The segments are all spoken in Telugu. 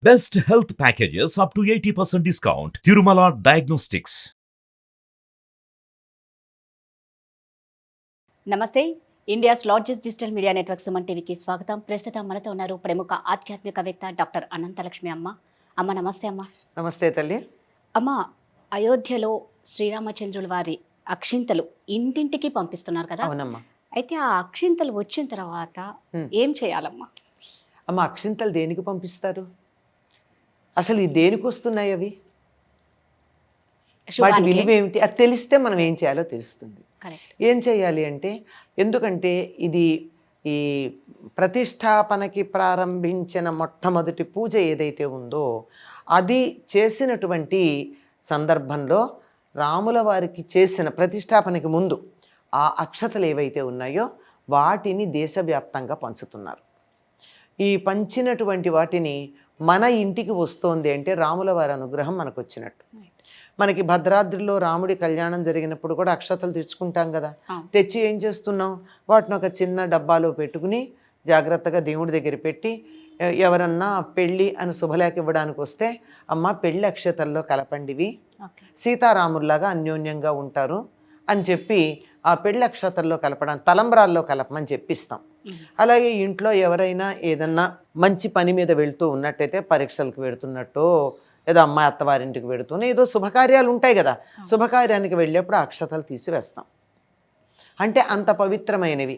Best health packages up to 80% discount. Tirumala Diagnostics. నమస్తే. India's largest digital media network Suman టీవీకి స్వాగతం. ప్రస్తుతం మనతో ఉన్నారు ప్రముఖ ఆధ్యాత్మికవేత్త డాక్టర్ అనంతలక్ష్మి అమ్మ. అమ్మ నమస్తే అమ్మ. నమస్తే తల్లి. అమ్మ, అయోధ్యలో శ్రీరామచంద్రుల వారి అక్షింతలు ఇంటింటికి పంపిస్తున్నారు కదా. అవునమ్మా. అయితే ఆ అక్షింతలు వచ్చిన తర్వాత ఏం చేయాలమ్మా? అమ్మ, అక్షింతలు దేనికి పంపిస్తారు? అసలు ఈ దేనికి వస్తున్నాయి అవి? వాటి విలువ ఏమిటి? అది తెలిస్తే మనం ఏం చేయాలో తెలుస్తుంది. ఏం చేయాలి అంటే, ఎందుకంటే ఇది ఈ ప్రతిష్టాపనకి ప్రారంభించిన మొట్టమొదటి పూజ ఏదైతే ఉందో అది చేసినటువంటి సందర్భంలో రాముల వారికి చేసిన ప్రతిష్టాపనకి ముందు ఆ అక్షతలు ఏవైతే ఉన్నాయో వాటిని దేశవ్యాప్తంగా పంచుతున్నారు. ఈ పంచినటువంటి వాటిని మన ఇంటికి వస్తోంది అంటే రాముల వారి అనుగ్రహం మనకు వచ్చినట్టు. మనకి భద్రాద్రిలో రాముడి కళ్యాణం జరిగినప్పుడు కూడా అక్షతలు తెచ్చుకుంటాం కదా. తెచ్చి ఏం చేస్తున్నాం? వాటిని ఒక చిన్న డబ్బాలో పెట్టుకుని జాగ్రత్తగా దేవుడి దగ్గర పెట్టి, ఎవరన్నా పెళ్ళి అని శుభలేఖ ఇవ్వడానికి వస్తే, అమ్మ పెళ్ళి అక్షతల్లో కలపండివి, సీతారాముల్లాగా అన్యోన్యంగా ఉంటారు అని చెప్పి ఆ పెళ్ళి అక్షతల్లో కలపడానికి తలంబ్రాల్లో కలపమని చెప్పిస్తాం. అలాగే ఇంట్లో ఎవరైనా ఏదన్నా మంచి పని మీద వెళుతూ ఉన్నట్టయితే, పరీక్షలకు వెళుతున్నట్టు, ఏదో అమ్మాయి అత్తవారింటికి వెళుతూనే ఏదో శుభకార్యాలు ఉంటాయి కదా, శుభకార్యానికి వెళ్ళేప్పుడు అక్షతలు తీసి వేస్తాం. అంటే అంత పవిత్రమైనవి.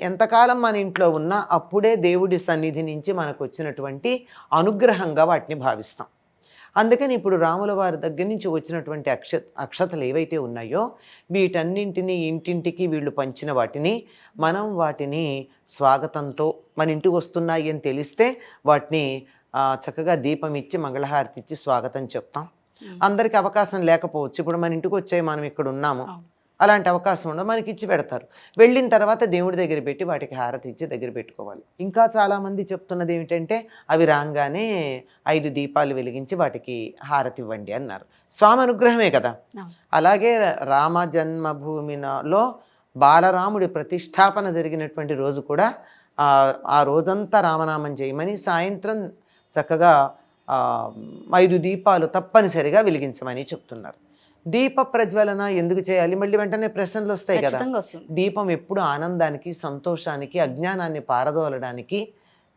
ఎంతకాలం మన ఇంట్లో ఉన్నా అప్పుడే దేవుడి సన్నిధి నుంచి మనకు వచ్చినటువంటి అనుగ్రహంగా వాటిని భావిస్తాం. అందుకని ఇప్పుడు రాముల వారి దగ్గర నుంచి వచ్చినటువంటి అక్షతలు ఏవైతే ఉన్నాయో వీటన్నింటినీ ఇంటింటికి వీళ్ళు పంచిన వాటిని మనం వాటిని స్వాగతంతో మన ఇంటికి వస్తున్నాయి అని తెలిస్తే వాటిని చక్కగా దీపం ఇచ్చి మంగళహారతి ఇచ్చి స్వాగతం చెప్తాం. అందరికీ అవకాశం లేకపోవచ్చు. ఇప్పుడు మన ఇంటికి వచ్చాయి, మనం ఇక్కడ ఉన్నాము, అలాంటి అవకాశం ఉండదు, మనకి ఇచ్చి పెడతారు. వెళ్ళిన తర్వాత దేవుడి దగ్గర పెట్టి వాటికి హారతి ఇచ్చి దగ్గర పెట్టుకోవాలి. ఇంకా చాలామంది చెప్తున్నది ఏమిటంటే, అవి రాగానే 5 దీపాలు వెలిగించి వాటికి హారతి ఇవ్వండి అన్నారు. స్వామి అనుగ్రహమే కదా. అలాగే రామ జన్మభూమిలో బాలరాముడి ప్రతిష్టాపన జరిగినటువంటి రోజు కూడా ఆ రోజంతా రామనామం చేయమని, సాయంత్రం చక్కగా 5 దీపాలు తప్పనిసరిగా వెలిగించమని చెప్తున్నారు. దీప ప్రజ్వలన ఎందుకు చేయాలి? మళ్ళీ వెంటనే ప్రశ్నలు వస్తాయి కదా. దీపం ఎప్పుడు ఆనందానికి, సంతోషానికి, అజ్ఞానాన్ని పారదోలడానికి,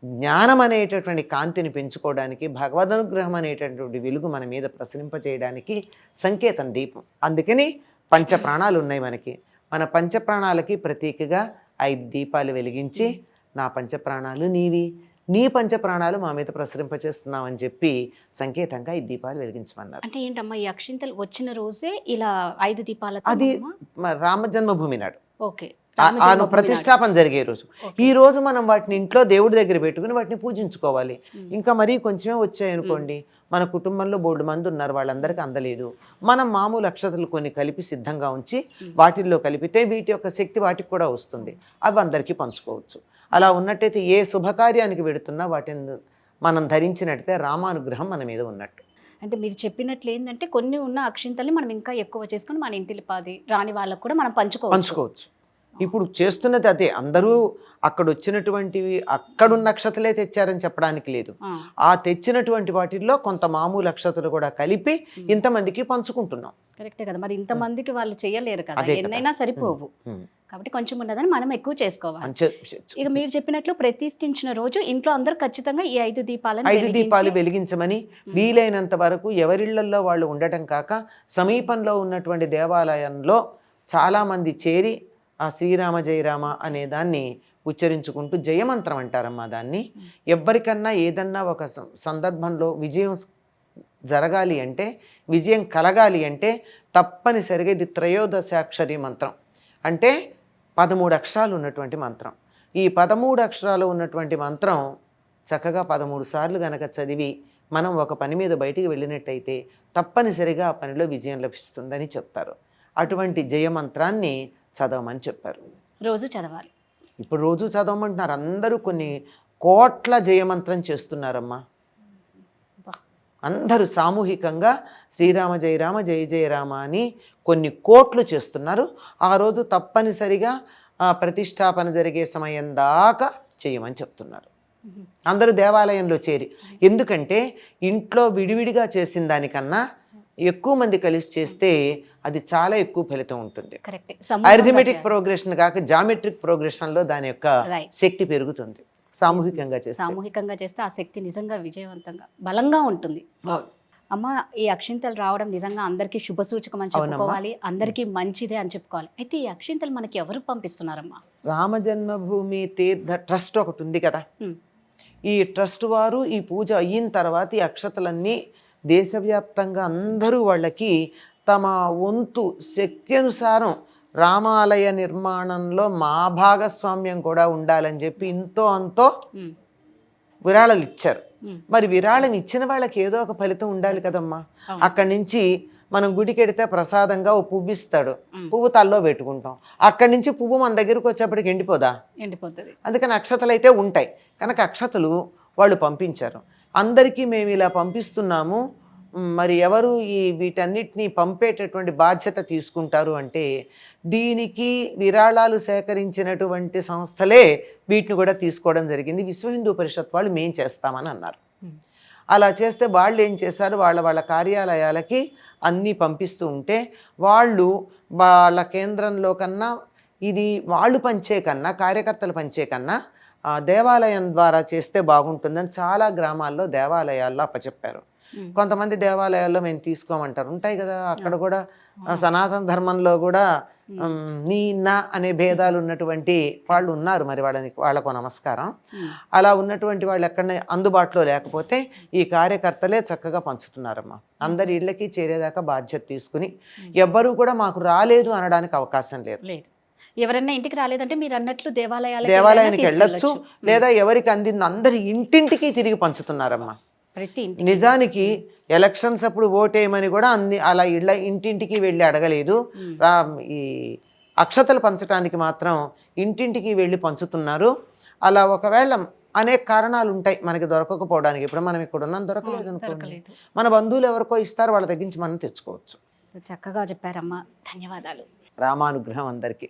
జ్ఞానం అనేటటువంటి కాంతిని పెంచుకోవడానికి, భగవదనుగ్రహం అనేటటువంటి వెలుగు మన మీద ప్రసరింపచేయడానికి సంకేతం దీపం. అందుకని పంచప్రాణాలు ఉన్నాయి మనకి. మన పంచప్రాణాలకి ప్రతీకగా 5 దీపాలు వెలిగించి, నా పంచప్రాణాలు నీవి, నీ పంచప్రాణాలు మా మీద ప్రసరింపచేస్తున్నావు అని చెప్పి సంకేతంగా 5 దీపాలు వెలిగించమన్నారు. అంటే ఏంటమ్మా, ఈ అక్షింతలు వచ్చిన రోజే ఇలా 5 దీపాలు? అది రామ జన్మభూమి నాడు, ఓకే, ప్రతిష్టాపన జరిగే రోజు. ఈ రోజు మనం వాటిని ఇంట్లో దేవుడి దగ్గర పెట్టుకుని వాటిని పూజించుకోవాలి. ఇంకా మరీ కొంచెమే వచ్చాయనుకోండి, మన కుటుంబంలో బోర్డు మంది ఉన్నారు, వాళ్ళందరికీ అందలేదు, మనం మామూలు అక్షతలు కొన్ని కలిపి సిద్ధంగా ఉంచి వాటిల్లో కలిపితే వీటి యొక్క శక్తి వాటికి కూడా వస్తుంది. అవి అందరికీ పంచుకోవచ్చు. అలా ఉన్నట్టయితే ఏ శుభకార్యానికి వెడుతున్నా వాటిని మనం ధరించినట్టయితే రామానుగ్రహం మన మీద ఉన్నట్టు. అంటే మీరు చెప్పినట్లు ఏంటంటే, కొన్ని ఉన్న అక్షింతల్ని మనం ఇంకా ఎక్కువ చేసుకుని మన ఇంటిలి పాది రాని వాళ్ళకు కూడా మనం పంచుకోవచ్చు. ఇప్పుడు చేస్తున్నది అదే. అందరూ అక్కడ వచ్చినటువంటివి అక్కడున్న అక్షతలే తెచ్చారని చెప్పడానికి లేదు. ఆ తెచ్చినటువంటి వాటిల్లో కొంత మామూలు అక్షతలు కూడా కలిపి ఇంతమందికి పంచుకుంటున్నాం. కరెక్టే కదా. మరి ఇంతమందికి వాళ్ళు చేయలేరు కదా, ఎన్నైనా సరిపోవు. కాబట్టి కొంచెం ఉన్నదని మనం ఎక్కువ చేసుకోవాలి. ఇక మీరు చెప్పినట్లు ప్రతిష్ఠించిన రోజు ఇంట్లో అందరూ ఖచ్చితంగా ఈ 5 దీపాలు వెలిగించమని, వీలైనంత వరకు ఎవరిళ్లలో వాళ్ళు ఉండటం కాక సమీపంలో ఉన్నటువంటి దేవాలయంలో చాలామంది చేరి ఆ శ్రీరామ జయరామ అనే దాన్ని ఉచ్చరించుకుంటూ, జయమంత్రం అంటారమ్మా దాన్ని. ఎవరికన్నా ఏదన్నా ఒక సందర్భంలో విజయం జరగాలి అంటే, విజయం కలగాలి అంటే తప్పనిసరిగా ఇది త్రయోదశాక్షరి మంత్రం. అంటే 13 అక్షరాలు ఉన్నటువంటి మంత్రం. ఈ 13 అక్షరాలు ఉన్నటువంటి మంత్రం చక్కగా 13 సార్లు గనక చదివి మనం ఒక పని మీద బయటికి వెళ్ళినట్టయితే తప్పనిసరిగా ఆ పనిలో విజయం లభిస్తుందని చెప్తారు. అటువంటి జయమంత్రాన్ని చదవమని చెప్పారు. రోజు చదవాలి. ఇప్పుడు రోజు చదవమంటున్నారు. అందరూ కొన్ని కోట్ల జయమంత్రం చేస్తున్నారమ్మా. అందరూ సామూహికంగా శ్రీరామ జయరామ జయ జయరామ అని కొన్ని కోట్లు చేస్తున్నారు. ఆ రోజు తప్పనిసరిగా ప్రతిష్టాపన జరిగే సమయం దాకా చేయమని చెప్తున్నారు. అందరూ దేవాలయంలో చేరి. ఎందుకంటే ఇంట్లో విడివిడిగా చేసిన దానికన్నా ఎక్కువ మంది కలిసి చేస్తే అది చాలా ఎక్కువ ఫలితం ఉంటుంది. అరిథమెటిక్ ప్రోగ్రెషన్ కాక జామెట్రిక్ ప్రోగ్రెషన్లో దాని యొక్క శక్తి పెరుగుతుంది. సామూహికంగా చేస్తే ఆ శక్తి నిజంగా విజయవంతంగా బలంగా ఉంటుంది. అమ్మ, ఈ అక్షింతలు రావడం నిజంగా అందరికీ శుభ సూచకం అని చెప్పుకోవాలి, అందరికీ మంచిదే అని చెప్పుకోవాలి. అయితే ఈ అక్షింతలు మనకి ఎవరు పంపిస్తున్నారమ్మా? రామజన్మభూమి తీర్థ ట్రస్ట్ ఒకటి ఉంది కదా, ఈ ట్రస్ట్ వారు ఈ పూజ అయిన తర్వాత ఈ అక్షతలన్నీ దేశవ్యాప్తంగా అందరూ వాళ్ళకి తమ వంతు శక్తి అనుసారం రామాలయ నిర్మాణంలో మా భాగస్వామ్యం కూడా ఉండాలని చెప్పి ఇంతో అంతో విరాళాలు ఇచ్చారు. మరి విరాళం ఇచ్చిన వాళ్ళకి ఏదో ఒక ఫలితం ఉండాలి కదమ్మా. అక్కడి నుంచి మనం గుడికి వెడితే ప్రసాదంగా ఓ పువ్వు ఇస్తాడు, పువ్వు తల్లో పెట్టుకుంటాం. అక్కడి నుంచి పువ్వు మన దగ్గరకు వచ్చేప్పటికి ఎండిపోతుంది. అందుకని అక్షతలు అయితే ఉంటాయి కనుక అక్షతలు వాళ్ళు పంపించారు. అందరికీ మేము ఇలా పంపిస్తున్నాము, మరి ఎవరు ఈ వీటన్నిటినీ పంపేటటువంటి బాధ్యత తీసుకుంటారు అంటే దీనికి విరాళాలు సేకరించినటువంటి సంస్థలే వీటిని కూడా తీసుకోవడం జరిగింది. విశ్వ హిందూ పరిషత్ వాళ్ళు మేం చేస్తామని అన్నారు. అలా చేస్తే వాళ్ళు ఏం చేశారు, వాళ్ళ కార్యాలయాలకి అన్నీ పంపిస్తూ ఉంటే వాళ్ళు వాళ్ళ కేంద్రంలో కన్నా ఇది వాళ్ళు పంచే కన్నా కార్యకర్తలు పంచే కన్నా దేవాలయం ద్వారా చేస్తే బాగుంటుందని చాలా గ్రామాల్లో దేవాలయాల్లో అప్పచెప్పారు. కొంతమంది దేవాలయాల్లో మేము తీసుకోమంటారు, ఉంటాయి కదా. అక్కడ కూడా సనాతన ధర్మంలో కూడా నీ నా అనే భేదాలు ఉన్నటువంటి వాళ్ళు ఉన్నారు. మరి వాళ్ళకు నమస్కారం. అలా ఉన్నటువంటి వాళ్ళు ఎక్కడ అందుబాటులో లేకపోతే ఈ కార్యకర్తలే చక్కగా పంచుతున్నారమ్మా. అందరి ఇళ్ళకి చేరేదాకా బాధ్యత తీసుకుని ఎవ్వరూ కూడా మాకు రాలేదు అనడానికి అవకాశం లేదు. ఎవరైనా ఇంటికి రాలేదంటే మీరు అన్నట్లు దేవాలయానికి వెళ్ళొచ్చు, లేదా ఎవరికి అందింది అందరి ఇంటింటికి తిరిగి పంచుతున్నారమ్మా. నిజానికి ఎలక్షన్స్ అప్పుడు ఓటేయమని కూడా అలా ఇంటింటికి వెళ్ళి అడగలేదు. ఈ అక్షతలు పంచడానికి మాత్రం ఇంటింటికి వెళ్ళి పంచుతున్నారు. అలా ఒకవేళ అనేక కారణాలు ఉంటాయి మనకి దొరకకపోవడానికి. ఇప్పుడు మనం ఇక్కడ ఉన్నాం, దొరకలేదు అనుకోండి, మన బంధువులు ఎవరికో ఇస్తారు, వాళ్ళ దగ్గర నుంచి మనం తెచ్చుకోవచ్చు. చక్కగా చెప్పారమ్మా, ధన్యవాదాలు. రామానుగ్రహం అందరికీ.